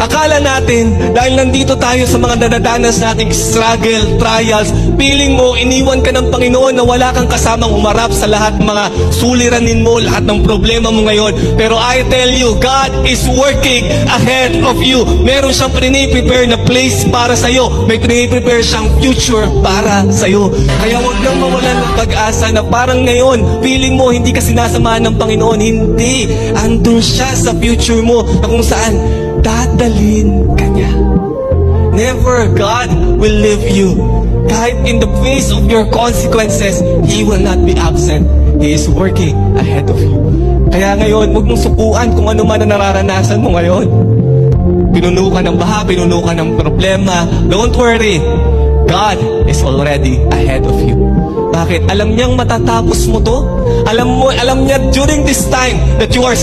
Akala natin, dahil nandito tayo sa mga nadadanas nating struggle, trials, feeling mo, iniwan ka ng Panginoon na wala kang kasamang umarap sa lahat ng mga suliranin mo, lahat ng problema mo ngayon. Pero I tell you, God is working ahead of you. Meron siyang prepare na place para sa'yo. May prepare siyang future para sa'yo. Kaya huwag nang mawalan ng pag-asa na parang ngayon, feeling mo hindi ka sinasamahan ng Panginoon. Hindi. Andun siya sa future mo na kung saan dadalhin ka niya. Never God will leave you. Kahit in the face of your consequences, He will not be absent. He is working ahead of you. Kaya ngayon, huwag mong sukuan kung ano man ang nararanasan mo ngayon. Pinuno ka ng baha, pinuno ka ng problema. Don't worry. God is already ahead of you. Bakit? Alam niyang matatapos mo to. Alam niya during this time that you are